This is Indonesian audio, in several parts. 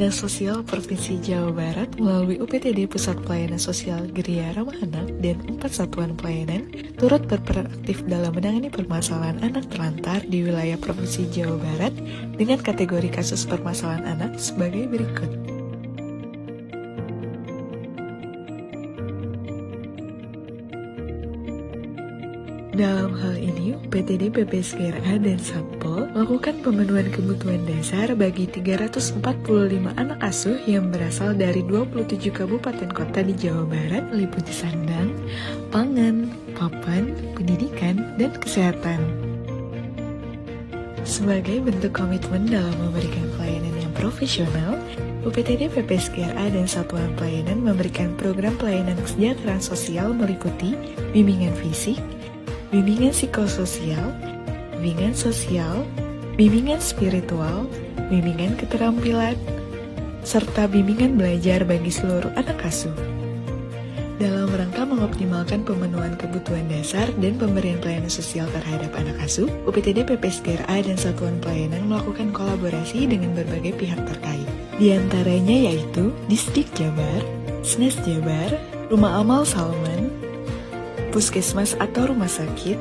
Dinas Sosial Provinsi Jawa Barat melalui UPTD Pusat Pelayanan Sosial Geria Ramah Anak dan 4 satuan pelayanan turut berperan aktif dalam menangani permasalahan anak terlantar di wilayah Provinsi Jawa Barat dengan kategori kasus permasalahan anak sebagai berikut. Dalam hal ini, UPTD PPSGRA dan Satpol melakukan pemenuhan kebutuhan dasar bagi 345 anak asuh yang berasal dari 27 kabupaten kota di Jawa Barat meliputi sandang, pangan, papan, pendidikan, dan kesehatan. Sebagai bentuk komitmen dalam memberikan pelayanan yang profesional, UPTD PPSGRA dan Satuan Pelayanan memberikan program pelayanan kesejahteraan sosial meliputi bimbingan fisik, bimbingan psikososial, bimbingan sosial, bimbingan spiritual, bimbingan keterampilan, serta bimbingan belajar bagi seluruh anak asuh. Dalam rangka mengoptimalkan pemenuhan kebutuhan dasar dan pemberian pelayanan sosial terhadap anak asuh, UPTD PPSGRA dan Satuan Pelayanan melakukan kolaborasi dengan berbagai pihak terkait. Di antaranya yaitu Disdik Jabar, SNES Jabar, Rumah Amal Salman, Puskesmas atau rumah sakit,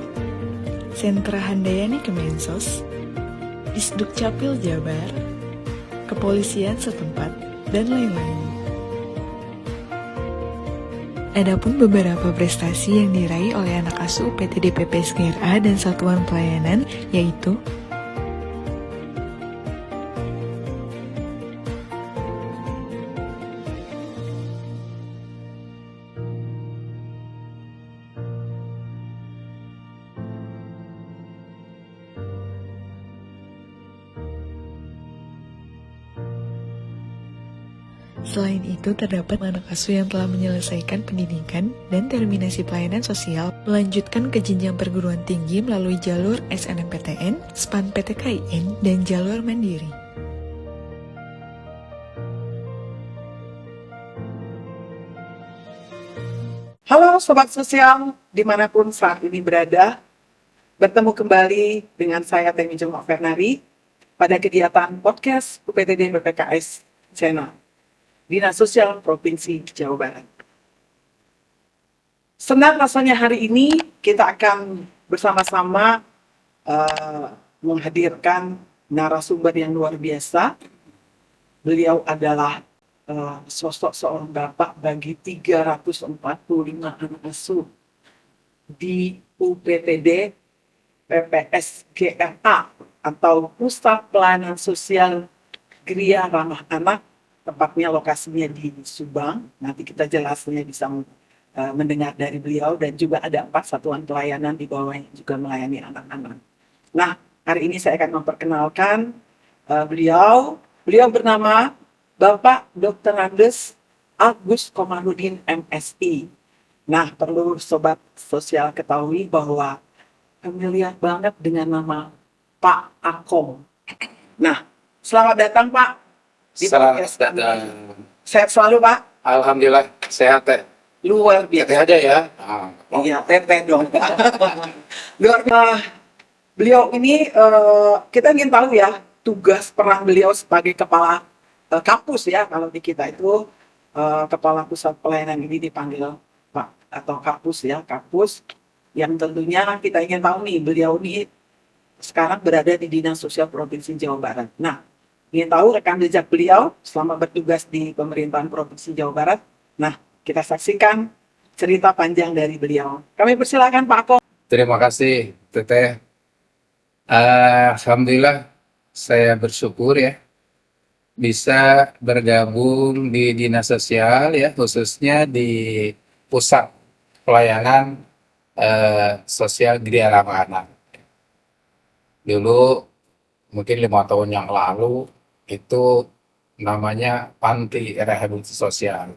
Sentra Handayani Kemensos, Disduk Capil Jabar, kepolisian setempat, dan lain-lain. Adapun beberapa prestasi yang diraih oleh anak asuh UPTD PPSGRA dan Satuan Pelayanan yaitu Selain itu, terdapat anak asuh yang telah menyelesaikan pendidikan dan terminasi pelayanan sosial, melanjutkan ke jenjang perguruan tinggi melalui jalur SNMPTN, SPAN PTKIN, dan jalur mandiri. Halo Sobat Sosial, dimanapun saat ini berada, bertemu kembali dengan saya Temi Jongkok Fernari pada kegiatan podcast UPTD PPKS Channel, Dinas Sosial Provinsi Jawa Barat. Senang rasanya hari ini kita akan bersama-sama menghadirkan narasumber yang luar biasa. Beliau adalah sosok seorang bapak bagi 345 anak asuh di UPTD PPSGRA atau Pusat Pelayanan Sosial Geria Ramah Anak. Tepatnya lokasinya di Subang. Nanti kita jelasnya bisa mendengar dari beliau, dan juga ada 4 satuan pelayanan di bawahnya juga melayani anak-anak. Nah, hari ini saya akan memperkenalkan beliau. Beliau bernama Bapak Dr. Andes Agus Komarudin MSI. Nah, perlu Sobat Sosial ketahui bahwa familiar banget dengan nama Pak Akom. Nah, selamat datang Pak. Selamat datang. Sehat selalu Pak? Alhamdulillah sehat teh. Luar biasa. Teteh aja ya. Iya, teteh dong. Luar biasa. Beliau ini kita ingin tahu ya tugas peran beliau sebagai kepala kampus ya. Kalau di kita itu kepala pusat pelayanan ini dipanggil Pak atau kampus ya, kampus yang tentunya kita ingin tahu nih beliau ini sekarang berada di Dinas Sosial Provinsi Jawa Barat. Nah, ingin tahu rekam jejak beliau selama bertugas di pemerintahan Provinsi Jawa Barat. Nah, kita saksikan cerita panjang dari beliau. Kami persilakan Pak Akom. Terima kasih Teteh. Alhamdulillah saya bersyukur ya bisa bergabung di Dinas Sosial ya, khususnya di Pusat Pelayanan Sosial Geria Ramah Anak. Dulu mungkin 5 tahun yang lalu itu namanya Panti Rehabilitasi Sosial,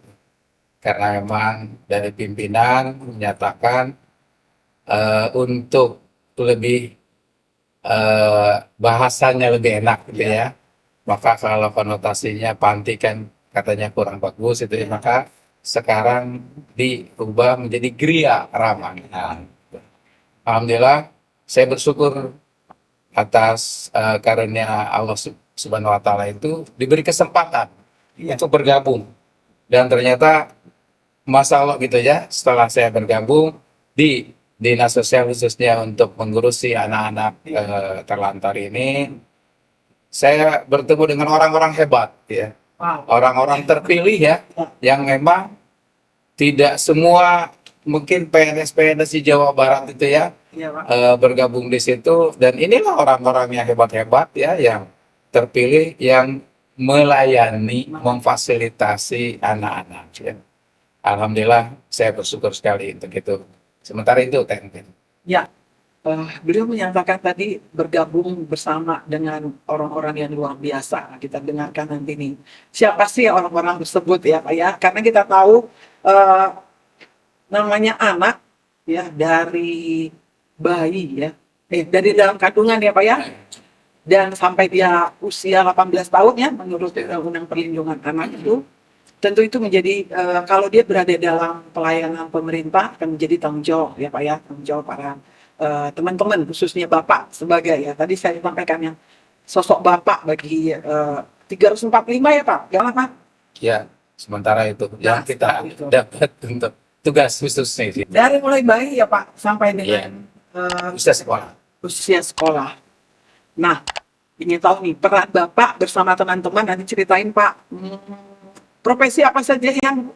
karena memang dari pimpinan menyatakan untuk lebih bahasanya lebih enak gitu ya, maka kalau konotasinya panti kan katanya kurang bagus itu ya, maka sekarang diubah menjadi Geria Ramah Anak. Alhamdulillah saya bersyukur atas karunia Allah Subhanahu wa Ta'ala itu diberi kesempatan Iya. untuk bergabung. Dan ternyata Masya Allah gitu ya, setelah saya bergabung di Dinas Sosial khususnya untuk mengurusi anak-anak terlantar ini, saya bertemu dengan orang-orang hebat ya, Wow. orang-orang terpilih ya, yang memang tidak semua mungkin PNS-PNS di Jawa Barat itu ya Iya, Pak. bergabung di situ, dan inilah orang-orang yang hebat-hebat ya, yang terpilih, yang melayani, memfasilitasi anak-anak ya. Alhamdulillah saya bersyukur sekali untuk itu. Sementara itu Teh. Ya, beliau menyatakan tadi bergabung bersama dengan orang-orang yang luar biasa. Kita dengarkan nanti nih. Siapa sih orang-orang tersebut ya Pak ya? Karena kita tahu eh, namanya anak ya dari bayi ya. Dari dalam kandungan ya Pak ya. Dan sampai dia usia 18 tahun ya menurut Undang-Undang Perlindungan Anak itu. Tentu itu menjadi kalau dia berada dalam pelayanan pemerintah akan menjadi tanggung jawab ya Pak ya, tanggung jawab para teman-teman khususnya Bapak sebagai ya tadi saya sampaikan yang sosok Bapak bagi 345 ya Pak, gimana Pak? Ya, sementara itu yang kita itu. dapat untuk tugas khususnya sih. Dari mulai bayi ya Pak sampai dengan Usia sekolah. usia sekolah. Nah, ingin tahu nih peran Bapak bersama teman-teman, nanti ceritain Pak. Profesi apa saja yang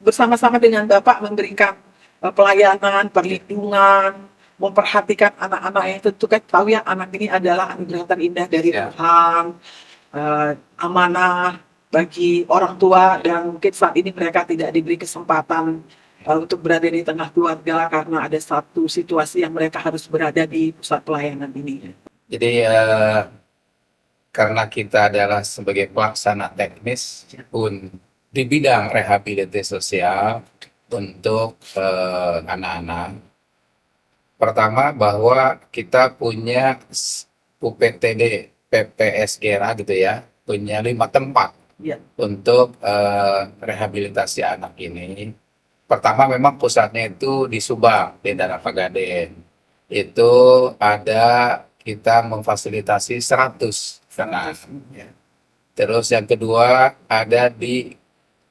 bersama-sama dengan Bapak memberikan pelayanan, perlindungan, memperhatikan anak-anak yang tentu kan tahu ya anak ini adalah anugerah terindah dari Ya. Tuhan, amanah bagi orang tua, dan mungkin saat ini mereka tidak diberi kesempatan untuk berada di tengah keluarga karena ada satu situasi yang mereka harus berada di pusat pelayanan ini. Jadi karena kita adalah sebagai pelaksana teknis pun di bidang rehabilitasi sosial untuk anak-anak. Pertama bahwa kita punya UPTD PPSGRA gitu ya, punya 5 tempat Ya. untuk rehabilitasi anak ini. Pertama memang pusatnya itu di Subang, di daerah Pagaden. Itu ada kita memfasilitasi 100 anak. Ya. Terus yang kedua ada di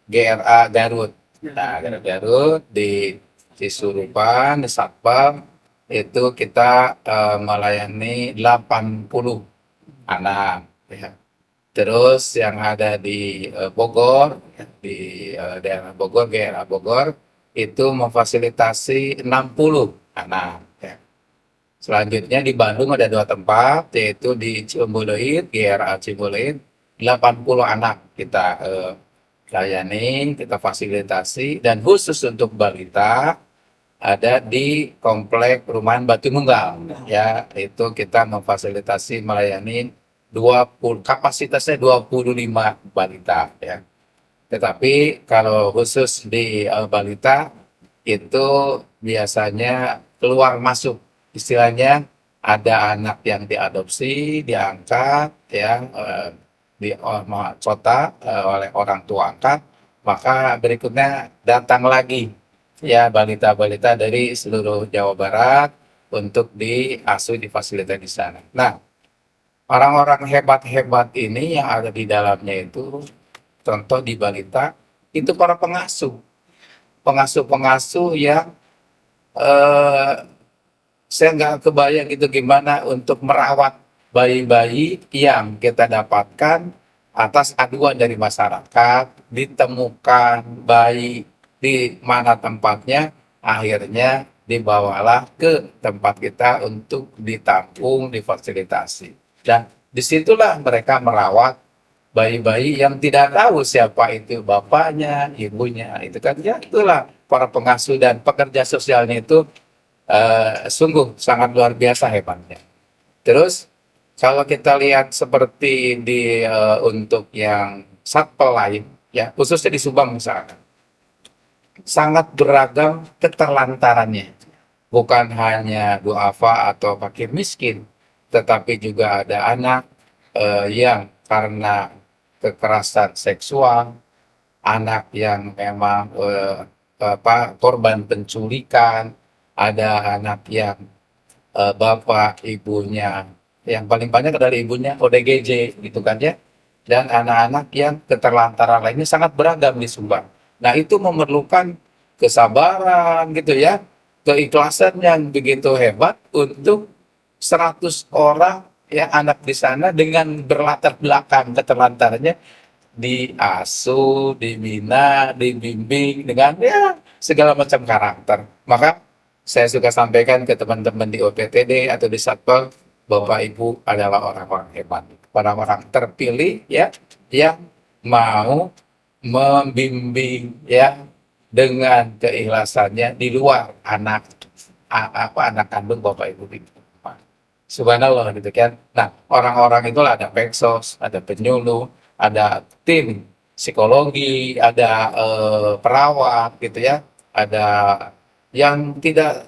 GRA Garut. Nah, GRA Garut di Cisurupan, di Satpam, itu kita melayani 80 anak. Ya. Terus yang ada di Bogor, ya, di daerah Bogor, GRA Bogor, itu memfasilitasi 60 anak. Ya. Selanjutnya di Bandung ada 2 tempat, yaitu di Ciumbuleuit, GRA Ciumbuleuit, 80 anak kita layani, kita fasilitasi, dan khusus untuk balita ada di Komplek Perumahan Batu Nunggal. Ya, itu kita memfasilitasi melayani 20, kapasitasnya 25 balita ya. Tetapi kalau khusus di balita itu biasanya keluar masuk, istilahnya ada anak yang diadopsi, diangkat ya di kota oleh orang tua angkat, maka berikutnya datang lagi ya balita-balita dari seluruh Jawa Barat untuk diasuh di fasilitas di sana. Nah, orang-orang hebat-hebat ini yang ada di dalamnya itu, contoh di balita, itu para pengasuh. Pengasuh-pengasuh yang saya nggak kebayang itu gimana untuk merawat bayi-bayi yang kita dapatkan atas aduan dari masyarakat, ditemukan bayi di mana tempatnya, akhirnya dibawalah ke tempat kita untuk ditampung, difasilitasi. Dan disitulah mereka merawat bayi-bayi yang tidak tahu siapa itu bapaknya, ibunya. Itu kan ya itulah para pengasuh dan pekerja sosialnya itu sungguh sangat luar biasa hebatnya. Terus kalau kita lihat seperti di untuk yang satpel lain, ya khususnya di Subang misalkan, sangat beragam keterlantarannya. Bukan hanya duafa atau fakir miskin, tetapi juga ada anak yang karena kekerasan seksual, anak yang memang korban penculikan, ada anak yang bapak ibunya yang paling banyak adalah ibunya ODGJ gitu kan ya, dan anak-anak yang keterlantaran lainnya sangat beragam di Subang. Nah, itu memerlukan kesabaran gitu ya, keikhlasan yang begitu hebat untuk 100 orang ya anak di sana dengan berlatar belakang keterlantarannya diasuh, dibina, dibimbing dengan ya segala macam karakter. Maka saya suka sampaikan ke teman-teman di OPTD atau di Satpol, Bapak Ibu adalah orang-orang hebat, orang-orang terpilih ya yang mau membimbing ya dengan keikhlasannya di luar anak kandung Bapak Ibu itu. Subhanallah gitu kan. Nah, orang-orang itulah ada peksos, ada penyuluh, ada tim psikologi, ada perawat gitu ya, ada yang tidak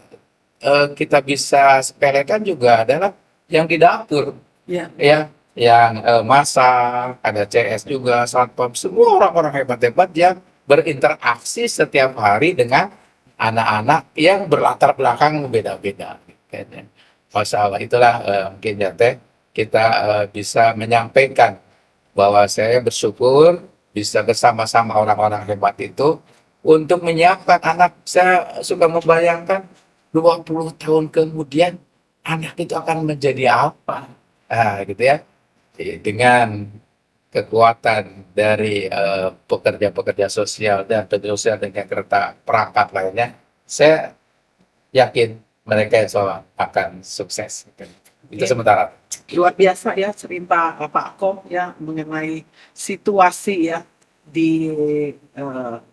kita bisa sepelekan juga adalah yang di dapur Ya, ya, yang masak, ada CS juga, satpam, semua orang-orang hebat-hebat yang berinteraksi setiap hari dengan anak-anak yang berlatar belakang beda-beda. Kayaknya. Masya Allah, itulah mungkin ya Teh, kita bisa menyampaikan bahwa saya bersyukur bisa bersama-sama orang-orang hebat itu untuk menyiapkan anak. Saya suka membayangkan 20 tahun kemudian anak itu akan menjadi apa. Nah, gitu ya. Dengan kekuatan dari pekerja-pekerja sosial dan sosial dengan kereta perangkat lainnya, saya yakin mereka insya Allah akan sukses. Itu ya, sementara. luar biasa ya cerita Pak Kom ya mengenai situasi ya di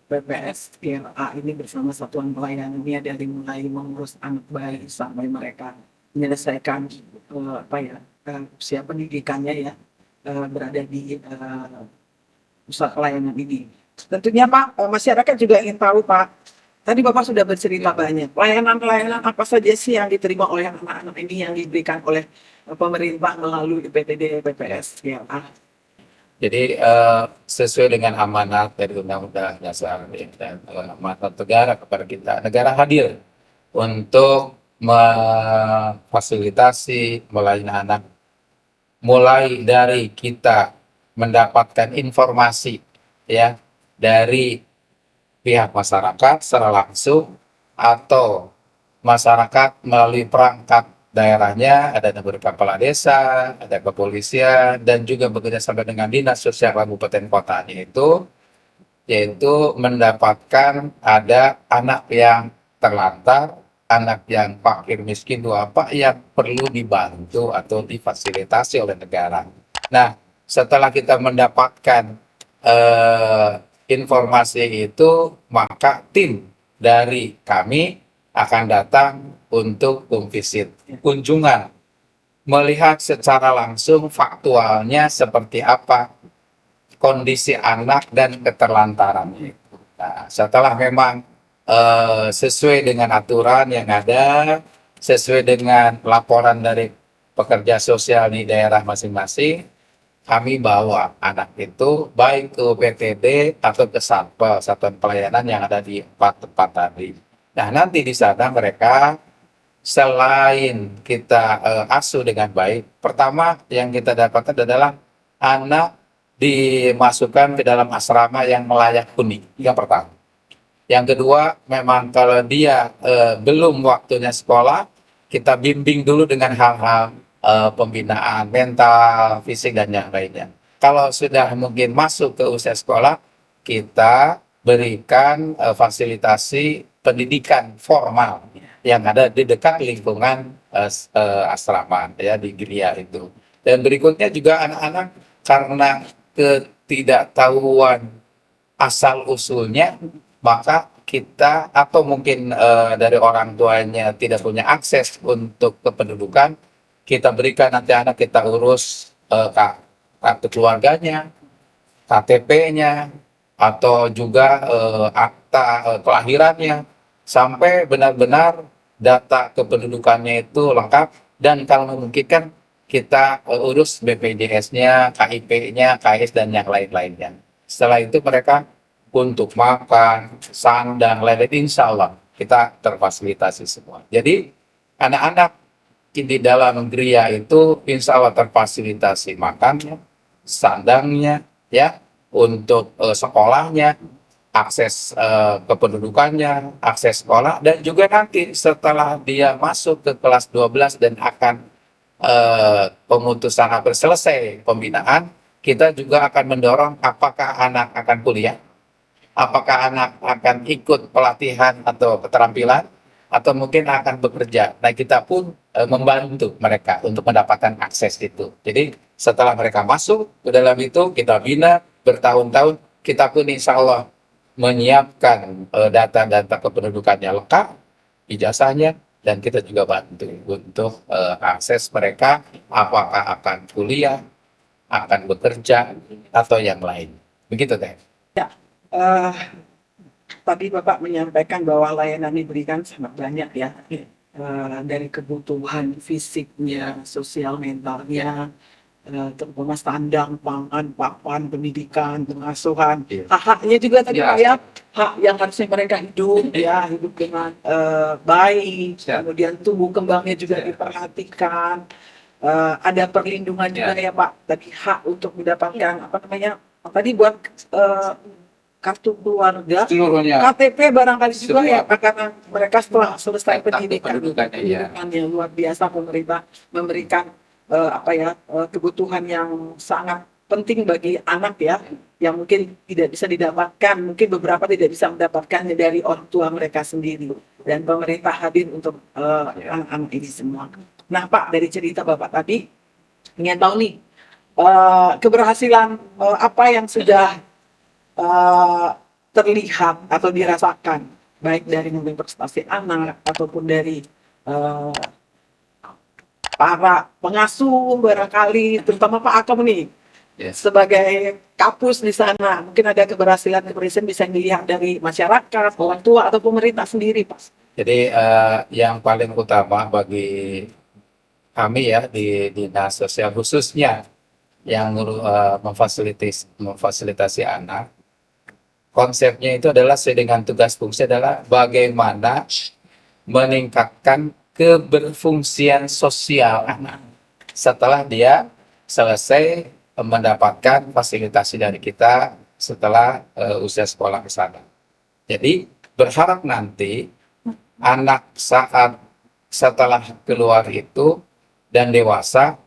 PPS GRA ini bersama satuan pelayanannya dari mulai mengurus anak bayi sampai mereka menyelesaikan usia pendidikannya ya berada di pusat pelayanan ini. Tentunya Pak, masyarakat juga ingin tahu Pak. Tadi Bapak sudah bercerita banyak. Pelayanan-pelayanan apa saja sih yang diterima oleh anak-anak ini yang diberikan oleh pemerintah melalui PTD PPS GLA? Jadi sesuai dengan amanat dari Undang-Undang Dasar dan amanat negara kepada kita, negara hadir untuk memfasilitasi melayani anak, mulai dari kita mendapatkan informasi ya dari pihak masyarakat secara langsung atau masyarakat melalui perangkat daerahnya, ada dari kepala desa, ada kepolisian, dan juga bekerja sama dengan dinas sosial kabupaten kotanya itu, yaitu mendapatkan ada anak yang terlantar, anak yang fakir miskin itu apa yang perlu dibantu atau difasilitasi oleh negara. Nah, setelah kita mendapatkan eh, informasi itu, maka tim dari kami akan datang untuk visit, kunjungan, melihat secara langsung faktualnya seperti apa kondisi anak dan keterlantarannya. Nah, setelah memang sesuai dengan aturan yang ada, sesuai dengan laporan dari pekerja sosial di daerah masing-masing, kami bawa anak itu baik ke PTD atau ke Satpel, Satuan Pelayanan yang ada di 4 tempat tadi. Nah, nanti di sana mereka selain kita asuh dengan baik, pertama yang kita dapatkan adalah anak dimasukkan ke dalam asrama yang layak huni, yang pertama. Yang kedua, memang kalau dia belum waktunya sekolah, kita bimbing dulu dengan hal-hal pembinaan mental, fisik, dan yang lainnya. Kalau sudah mungkin masuk ke usia sekolah, kita berikan fasilitasi pendidikan formal yang ada di dekat lingkungan asrama ya di Gria itu. Dan berikutnya juga anak-anak karena ketidaktahuan asal usulnya, maka kita atau mungkin dari orang tuanya tidak punya akses untuk kependudukan, kita berikan nanti anak kita urus kartu keluarganya, KTP-nya, atau juga akta kelahirannya, sampai benar-benar data kependudukannya itu lengkap, dan kalau memungkinkan kita urus BPJS-nya, KIP-nya, KS, dan yang lain-lainnya. Setelah itu mereka untuk makan, sandang, lain-lain, insya Allah kita terfasilitasi semua. Jadi anak-anak di dalam Gria itu insya Allah terfasilitasi makannya, sandangnya, ya, untuk sekolahnya, akses kependudukannya, akses sekolah, dan juga nanti setelah dia masuk ke kelas 12 dan akan pemutusan hampir selesai pembinaan, kita juga akan mendorong apakah anak akan kuliah, apakah anak akan ikut pelatihan atau keterampilan, atau mungkin akan bekerja. Nah, kita pun membantu mereka untuk mendapatkan akses itu. Jadi, setelah mereka masuk ke dalam itu, kita bina bertahun-tahun, kita pun insya Allah menyiapkan data-data kependudukannya lengkap, ijazahnya, dan kita juga bantu untuk akses mereka, apakah akan kuliah, akan bekerja, atau yang lain. Begitu, Teh. Eh, Tadi Bapak menyampaikan bahwa layanan diberikan sangat banyak ya, dari kebutuhan fisiknya, sosial mentalnya, terutama sandang, pangan, papan, pendidikan, pengasuhan, Iya. hak-haknya juga tadi Iya. Pak ya, hak yang harusnya mereka hidup ya, hidup dengan baik, Siap. kemudian tumbuh kembangnya juga Siap. diperhatikan, ada perlindungan juga ya Pak, tadi hak untuk mendapatkan apa namanya, tadi buat kartu keluarga, Seluruhnya KTP barangkali juga Semua. ya Pak, karena mereka setelah selesai Kartu pendidikan, kependudukannya, iya. pendidikannya luar biasa, pemerintah memberikan kebutuhan yang sangat penting bagi anak ya, yang mungkin tidak bisa didapatkan, mungkin beberapa tidak bisa mendapatkannya dari orang tua mereka sendiri, dan pemerintah hadir untuk anak-anak ini semua. Nah Pak, dari cerita Bapak tadi ingin tahu nih, keberhasilan apa yang sudah terlihat atau dirasakan, baik dari mungkin prestasi anak ataupun dari para pengasuh barangkali, terutama Pak Akom nih, Yes. sebagai kapus di sana, mungkin ada keberhasilan bisa dilihat dari masyarakat, orang tua atau pemerintah sendiri Pak. Jadi yang paling utama bagi kami ya di dinas sosial khususnya yang memfasilitasi anak, konsepnya itu adalah sesuai dengan tugas fungsi adalah bagaimana meningkatkan keberfungsian sosial anak setelah dia selesai mendapatkan fasilitasi dari kita setelah usia sekolah ke sana. Jadi berharap nanti anak saat setelah keluar itu dan dewasa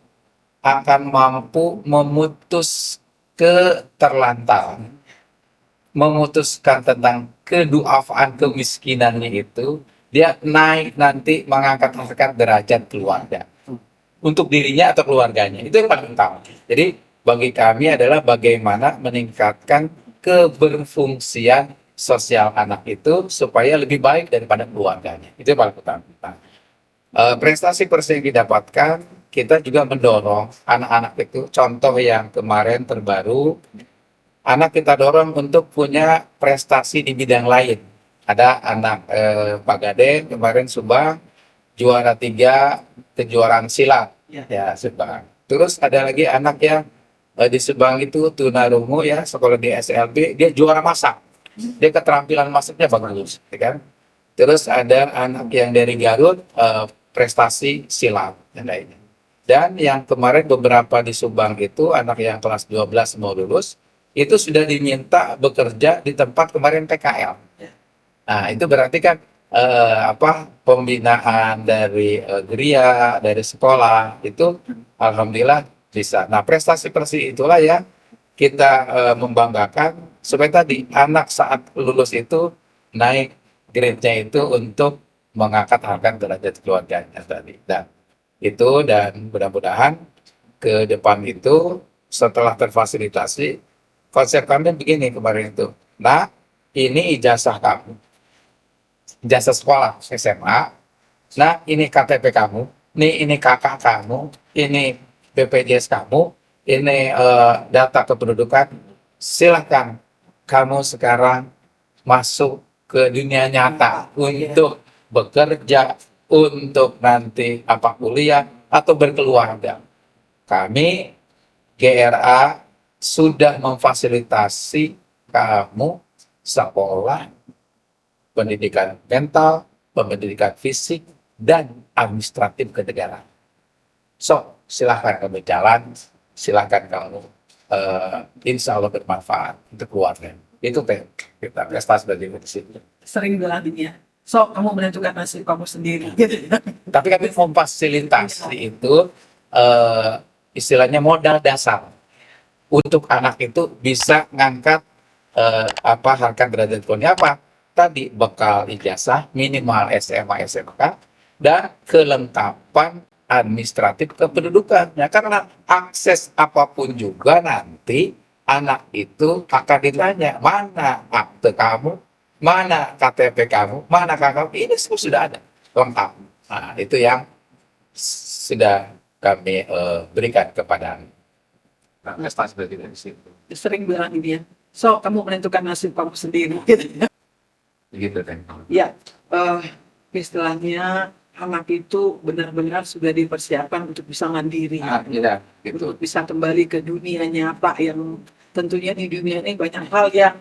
akan mampu memutus keterlantaran, memutuskan tentang keduafan kemiskinannya itu, dia naik nanti mengangkat derajat keluarga untuk dirinya atau keluarganya. Itu yang paling utama. Jadi bagi kami adalah bagaimana meningkatkan keberfungsian sosial anak itu supaya lebih baik daripada keluarganya. Itu yang paling utama. Prestasi-prestasi yang didapatkan, kita juga mendorong anak-anak itu, contoh yang kemarin terbaru, anak kita dorong untuk punya prestasi di bidang lain. Ada anak Pak Gade kemarin Subang juara 3 kejuaraan silat ya Subang. Terus ada lagi anak yang di Subang itu tunarungu ya, sekolah di SLB, dia juara masak. Dia keterampilan masaknya bagus, ya kan? Terus ada anak yang dari Garut prestasi silat dan lainnya. Dan yang kemarin beberapa di Subang itu anak yang kelas 12 mau lulus itu sudah diminta bekerja di tempat kemarin PKL. Nah, itu berarti kan pembinaan dari geria, dari sekolah itu alhamdulillah bisa. Nah, prestasi-prestasi itulah yang kita membanggakan supaya tadi anak saat lulus itu naik grade-nya itu untuk mengangkat harkat derajat keluarganya tadi. Dan mudah-mudahan ke depan itu setelah terfasilitasi, konsep kami begini kemarin itu. Nah, ini ijazah kamu, ijazah sekolah SMA. Nah, ini KTP kamu, ini kakak kamu, ini BPJS kamu, ini data kependudukan. Silakan kamu sekarang masuk ke dunia nyata untuk bekerja, untuk nanti kuliah atau berkeluarga. Kami GRA sudah memfasilitasi kamu sekolah, pendidikan mental, pendidikan fisik, dan administratif kenegaraan. So, silahkan kamu jalan, silahkan kamu insya Allah bermanfaat untuk keluarga. Itu kita prestasi dari situ. Sering bilang ini ya, so kamu menentukan nasib kamu sendiri gitu. Tapi kami memfasilitasi itu istilahnya modal dasar untuk anak itu bisa ngangkat harkat derajat dunia apa tadi bekal ijazah minimal SMA SMK dan kelengkapan administratif kependudukan ya, karena akses apapun juga nanti anak itu akan ditanya mana akte kamu, mana KTP kamu, mana kakak, ini semua sudah ada lengkap. Nah, itu yang sudah kami berikan kepada prestasi dari situ. Sering bilang ini ya, so kamu menentukan nasib kamu sendiri gitu. Begitu kan? Ya, istilahnya anak itu benar-benar sudah dipersiapkan untuk bisa mandiri, Iya, gitu. untuk bisa kembali ke dunia nyata yang tentunya di dunia ini banyak hal yang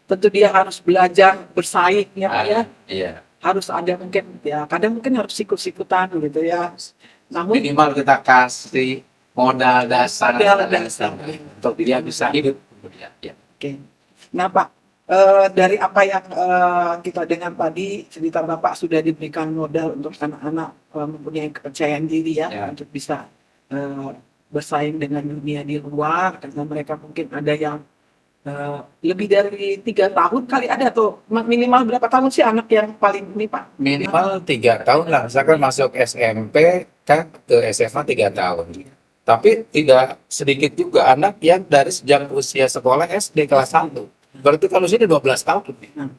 tentu dia harus belajar bersaing ya Pak ya. Iya. Harus ada mungkin ya kadang mungkin harus sikut-sikutan gitu ya. Namun Minimal kita kasih modal dasar, Modal dasar. untuk dia bisa hidup. Ya. oke. Nah Pak, dari apa yang kita dengar tadi, cerita Bapak sudah diberikan modal untuk anak-anak mempunyai kepercayaan diri ya, Ya. untuk bisa bersaing dengan dunia di luar, karena mereka mungkin ada yang lebih dari 3 tahun kali ada tuh, minimal berapa tahun sih anak yang paling ini Pak? Minimal 3 tahun lah. Misalkan masuk SMP kan ke SMA 3 tahun. Tapi tidak sedikit juga anak yang dari sejak usia sekolah SD kelas 1. Berarti kalau sini 12 tahun. Nah.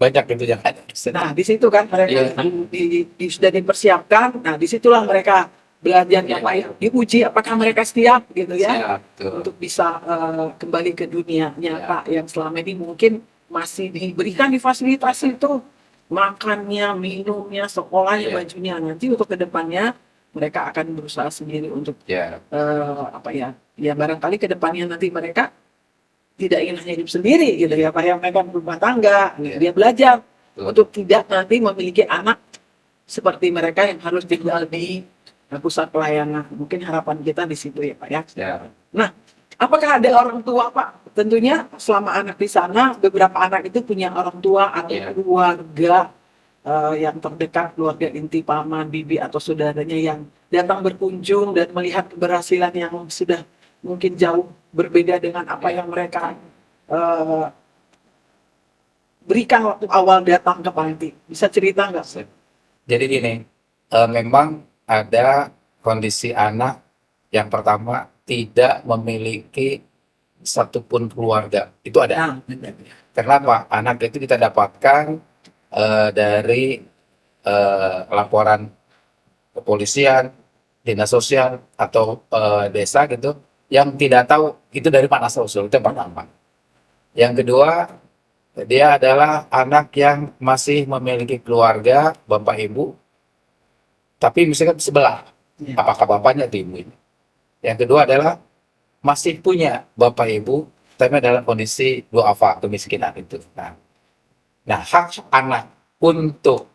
Banyak itu yang ada. Nah, di situ kan mereka Iya. sudah dipersiapkan. Nah, disitulah mereka belajar Iya. apa ya, diuji apakah mereka siap gitu ya, Siap, tuh. untuk bisa kembali ke dunia nyata yang selama ini mungkin masih diberikan di fasilitas itu, makannya, minumnya, sekolahnya, Iya. bajunya. Nanti untuk kedepannya mereka akan berusaha sendiri untuk Ya. ya barangkali kedepannya nanti mereka tidak ingin hanya hidup sendiri gitu ya Pak ya, mereka berumah tangga, Iya. dia belajar Betul. untuk tidak nanti memiliki anak seperti mereka yang harus tinggal di pusat pelayanan. Mungkin harapan kita di situ ya Pak ya. Ya. Apakah ada orang tua Pak? Tentunya selama anak di sana, beberapa anak itu punya orang tua atau Iya. keluarga yang terdekat, keluarga inti, paman, bibi atau saudaranya yang datang berkunjung dan melihat keberhasilan yang sudah mungkin jauh berbeda dengan apa yang mereka berikan waktu awal datang ke panti. Bisa cerita nggak? Jadi gini, memang ada kondisi anak yang pertama tidak memiliki satupun keluarga. Itu ada. Nah, Kenapa? Anak itu kita dapatkan dari laporan kepolisian, dinas sosial atau desa gitu, yang tidak tahu itu dari mana asal-usul. Itu yang pertama. Yang kedua, dia adalah anak yang masih memiliki keluarga, bapak ibu, tapi misalkan sebelah, Ya. apakah bapaknya atau ibunya. Yang kedua adalah masih punya bapak ibu, tapi dalam kondisi duafa, kemiskinan itu. Nah, hak anak untuk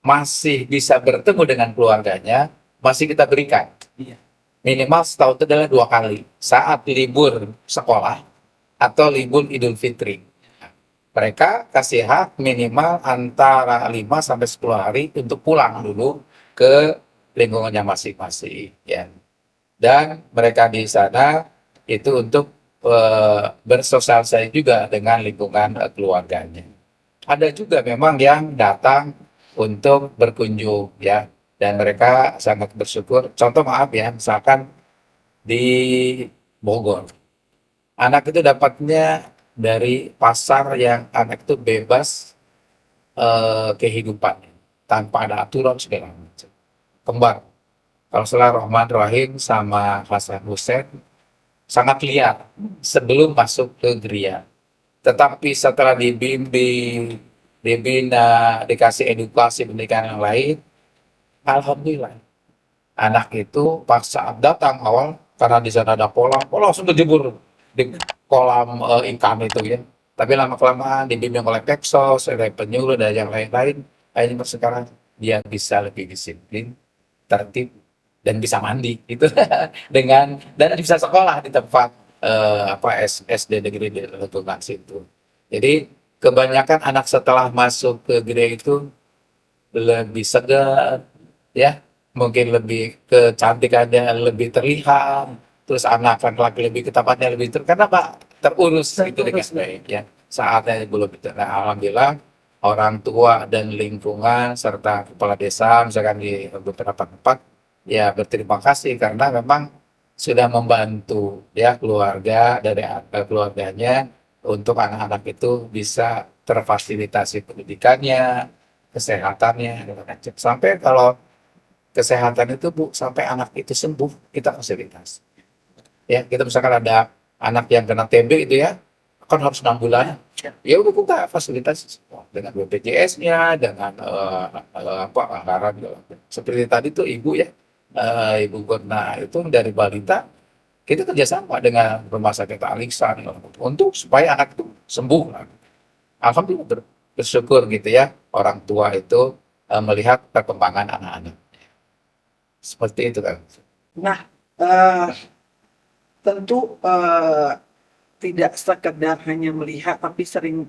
masih bisa bertemu dengan keluarganya, masih kita berikan. Iya. Minimal setahun itu adalah 2 kali, saat libur sekolah atau libur Idul Fitri. Mereka kasih hak minimal antara 5 sampai 10 hari untuk pulang dulu ke lingkungannya masing-masing, ya. Dan mereka di sana itu untuk bersosialisasi juga dengan lingkungan keluarganya. Ada juga memang yang datang untuk berkunjung, ya, dan mereka sangat bersyukur. Contoh maaf ya, misalkan di Bogor, anak itu dapatnya dari pasar yang anak itu bebas kehidupannya tanpa ada aturan segala macam. Kembar, kalau salah Rahman Rahim sama Hasan Hussein sangat liar sebelum masuk ke Gria. Tetapi setelah dibimbing, dibina, dikasih edukasi pendidikan yang lain, alhamdulillah anak itu pas saat datang awal, karena di sana ada kolam langsung kejebur di kolam ikan itu ya. Tapi lama kelamaan dibimbing oleh Peksos, oleh penyuluh dan yang lain-lain, akhirnya sekarang dia bisa lebih disiplin, tertib, dan bisa mandi itu dengan dan bisa sekolah di tempat SD negeri di lingkungan situ. Jadi kebanyakan anak setelah masuk ke gereja itu lebih segar, ya, mungkin lebih kecantikannya lebih terlihat, terus anak laki-laki lebih ketapatnya lebih karena Pak terurus gitu dengan Terus, baik ya. Saatnya belum itu. Nah, alhamdulillah orang tua dan lingkungan serta kepala desa misalkan di beberapa tempat ya berterima kasih karena memang sudah membantu ya keluarga dari keluarganya untuk anak-anak itu bisa terfasilitasi pendidikannya, kesehatannya, dan macam. Sampai kalau kesehatan itu Bu, sampai anak itu sembuh, kita fasilitas. Ya, kita misalkan ada anak yang kena TB itu ya, kan harus 6 bulan. Ya udah kita fasilitas semua dengan BPJS-nya, dengan apa anggaran segala macam. Seperti tadi tuh Ibu ya, Ibu Gurna itu dari balita, kita kerjasama dengan Rumah Sakit Al-Ihsan untuk supaya anak itu sembuh. Alhamdulillah bersyukur gitu ya, orang tua itu melihat perkembangan anak-anak. Seperti itu kan. nah, tentu tidak sekedar hanya melihat, tapi sering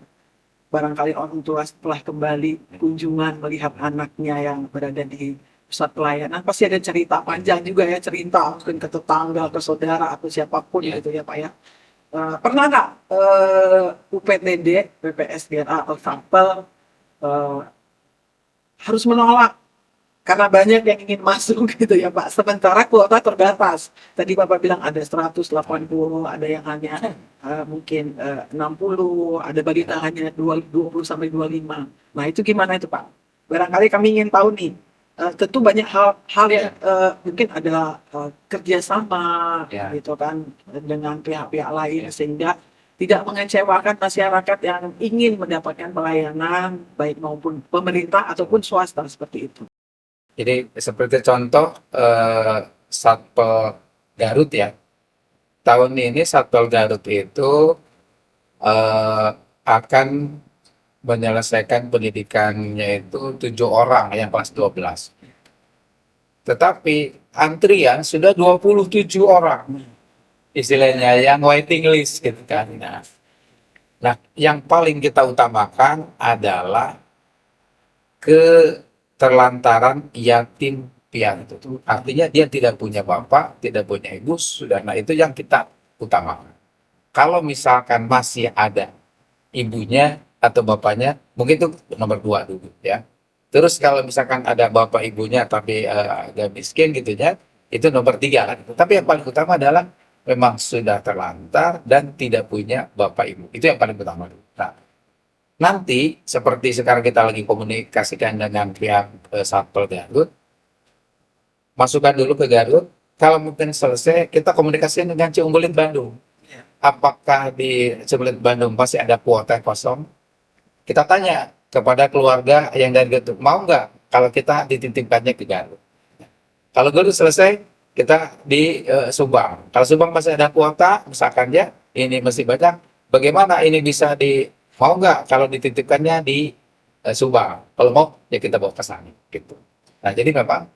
barangkali orang tua setelah kembali kunjungan melihat anaknya yang berada di pusat pelayanan, pasti ada cerita panjang juga ya, cerita mungkin ke tetangga, ke saudara, atau siapapun Ya. gitu ya Pak ya. Pernah nggak UPTD, PPSGA atau Sampel harus menolak karena banyak yang ingin masuk gitu ya Pak. Sementara kuota terbatas. Tadi Bapak bilang ada 180, ada yang hanya mungkin 60, ada balita hanya 20 sampai 25. Nah itu gimana itu Pak? Barangkali kami ingin tahu nih. Tentu banyak hal yang mungkin ada kerjasama Ya. gitu kan dengan pihak-pihak lain sehingga tidak mengecewakan masyarakat yang ingin mendapatkan pelayanan baik maupun pemerintah ataupun swasta seperti itu. Jadi seperti contoh Satpol Garut ya. Tahun ini Satpol Garut itu akan menyelesaikan pendidikannya itu 7 orang yang kelas 12. Tetapi antrian sudah 27 orang. Istilahnya yang waiting list gitu kan. Nah, yang paling kita utamakan adalah keterlantaran yatim piatu. Artinya dia tidak punya bapak, tidak punya ibu, sudah. Nah, itu yang kita utamakan. Kalau misalkan masih ada ibunya atau bapaknya, mungkin itu nomor 2 dulu ya. Terus kalau misalkan ada bapak ibunya tapi agak miskin gitu ya, itu nomor 3 kan. Tapi yang paling utama adalah memang sudah terlantar dan tidak punya bapak ibu. Itu yang paling utama dulu. Nah, nanti seperti sekarang kita lagi komunikasikan dengan pihak Satpol Garut, masukkan dulu ke Garut. Kalau mungkin selesai, kita komunikasikan dengan Ciumbulin Bandung. Apakah di Ciumbulin Bandung masih ada kuota kosong? Kita tanya kepada keluarga yang dari Garut, mau nggak kalau kita dititipkannya ke Garut? Kalau Garut selesai, kita di Subang. Kalau Subang masih ada kuota, misalkan ya, ini masih banyak, bagaimana ini bisa mau nggak kalau dititipkannya di Subang? Kalau mau, ya kita bawa ke sana. Gitu. Nah, jadi memang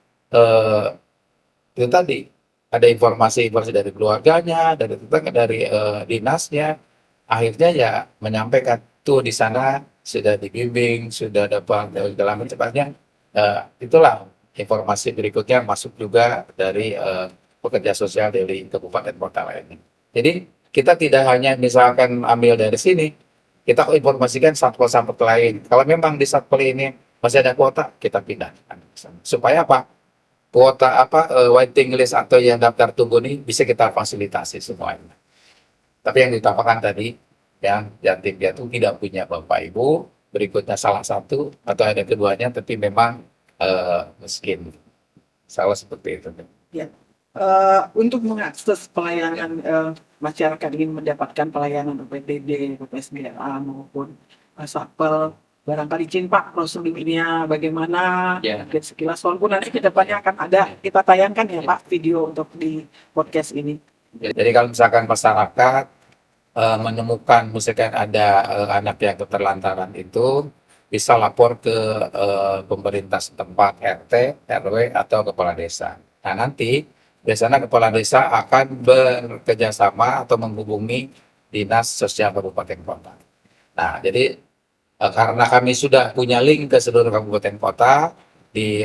itu tadi ada informasi dari keluarganya, dari tetangga, dari dinasnya, akhirnya ya menyampaikan tuh di sana sudah dibimbing, sudah dapat dalam cepatnya. Itulah informasi berikutnya masuk juga dari pekerja sosial dari kabupaten kota lainnya. Jadi kita tidak hanya misalkan ambil dari sini, kita informasikan satpol-satpol lain. Kalau memang di satpol ini masih ada kuota, kita pindahkan. Supaya apa? Kuota waiting list atau yang daftar tunggu ini bisa kita fasilitasi semuanya. Tapi yang ditambahkan tadi, yang yatim piatu tidak punya bapak ibu, berikutnya salah satu atau ada keduanya, tapi memang miskin. Salah seperti itu. Ya. Untuk mengakses pelayanan masyarakat ingin mendapatkan pelayanan UPTD, PPSGA maupun Satpol, barangkali izin Pak prosedurnya bagaimana? Ya. Mungkin sekilas walaupun nanti ke depannya akan ada kita tayangkan ya Pak video untuk di podcast ini. Jadi kalau misalkan masyarakat menemukan misalkan ada anak yang keterlantaran itu bisa lapor ke pemerintah setempat RT, RW atau kepala desa. Nah nanti biasanya kepala desa akan bekerja sama atau menghubungi dinas sosial kabupaten kota. Nah, jadi karena kami sudah punya link ke seluruh kabupaten kota di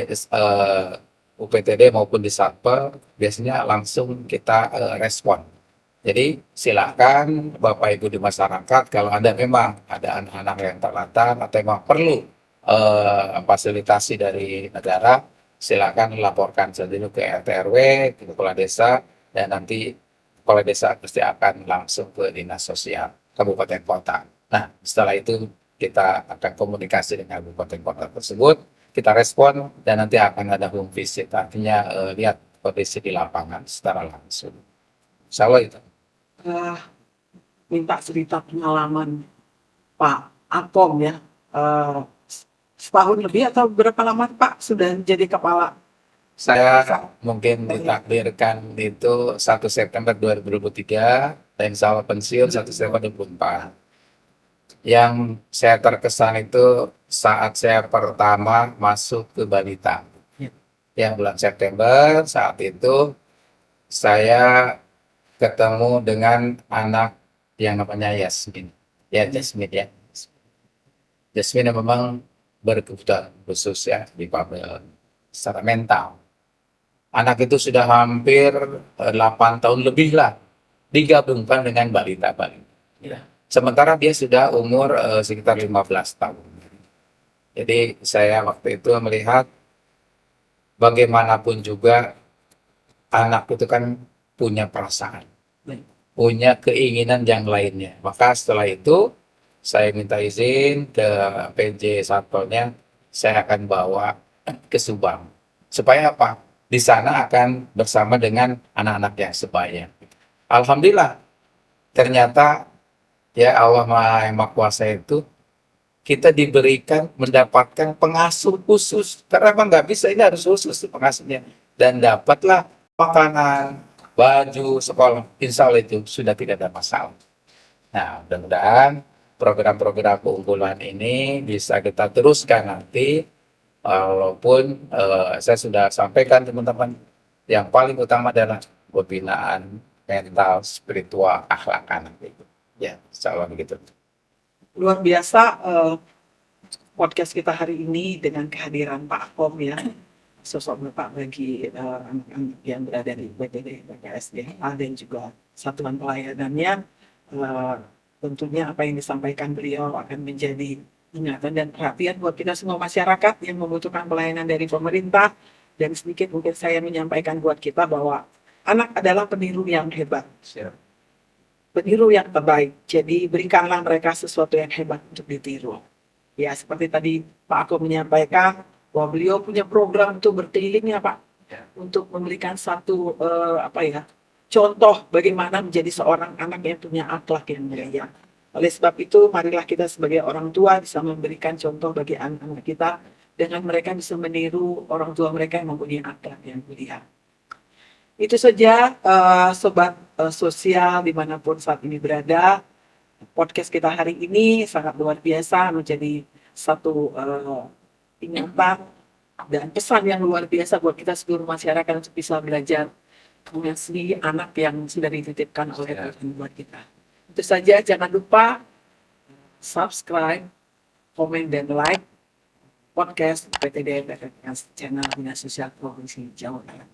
UPTD maupun di Satpel, biasanya langsung kita respon. Jadi silakan Bapak Ibu di masyarakat kalau Anda memang ada anak-anak yang terlantar atau memang perlu fasilitasi dari negara, silakan laporkan sendiri ke RT RW, ke kepala desa, dan nanti kepala desa pasti akan langsung ke dinas sosial kabupaten kota. Nah, setelah itu kita akan komunikasi dengan kabupaten kota tersebut, kita respon dan nanti akan ada home visit, artinya lihat kondisi di lapangan secara langsung. Insya Allah itu. Minta cerita pengalaman Pak Akom ya. Setahun lebih atau berapa lama Pak sudah jadi kepala? Saya mungkin ditakdirkan itu 1 September 2023 dan insya Allah pensiun 1 September 2024. Yang saya terkesan itu saat saya pertama masuk ke balita. Ya, bulan September saat itu saya ketemu dengan anak yang namanya Yasmin. Ya, Jasmine ya. Jasmine yang memang berkebutuhan khusus ya, difabel secara mental. Anak itu sudah hampir 8 tahun lebih lah digabungkan dengan balita-balita. Ya. Sementara dia sudah umur sekitar 15 tahun. Jadi saya waktu itu melihat bagaimanapun juga anak itu kan punya perasaan, punya keinginan yang lainnya. Maka setelah itu saya minta izin ke PJ Satpolnya, saya akan bawa ke Subang. Supaya apa? Di sana akan bersama dengan anak-anak yang sebaya. Alhamdulillah, ternyata ya Allah Maha Kuasa itu kita diberikan mendapatkan pengasuh khusus. Karena emang nggak bisa, ini harus khusus pengasuhnya. Dan dapatlah makanan, baju, sekolah. Insya Allah itu sudah tidak ada masalah. Nah, mudah-mudahan program-program keunggulan ini bisa kita teruskan nanti. Walaupun saya sudah sampaikan teman-teman, yang paling utama adalah pembinaan mental, spiritual, akhlak anak itu. Ya, insya Allah begitu. Luar biasa podcast kita hari ini dengan kehadiran Pak Akom ya, sosok Bapak bagi anak-anak yang berada di BPD, BPSDA dan juga satuan pelayanannya. Tentunya apa yang disampaikan beliau akan menjadi ingatan dan perhatian buat kita semua masyarakat yang membutuhkan pelayanan dari pemerintah. Dan sedikit mungkin saya menyampaikan buat kita bahwa anak adalah peniru yang hebat. Peniru yang terbaik. Jadi berikanlah mereka sesuatu yang hebat untuk ditiru. Ya, seperti tadi Pak Ako menyampaikan bahwa beliau punya program untuk berkeliling ya Pak, untuk memberikan satu contoh bagaimana menjadi seorang anak yang punya akhlak yang mulia. Oleh sebab itu, marilah kita sebagai orang tua bisa memberikan contoh bagi anak-anak kita dengan mereka bisa meniru orang tua mereka yang mempunyai akhlak yang mulia. Itu saja sobat sosial dimanapun saat ini berada. Podcast kita hari ini sangat luar biasa, menjadi satu ingatan dan pesan yang luar biasa buat kita seluruh masyarakat untuk bisa belajar mengasihi anak yang sudah dititipkan oleh Tuhan buat kita. Itu saja, jangan lupa subscribe, komen, dan like podcast PTD channel Dinas Sosial Provinsi Jawa Barat.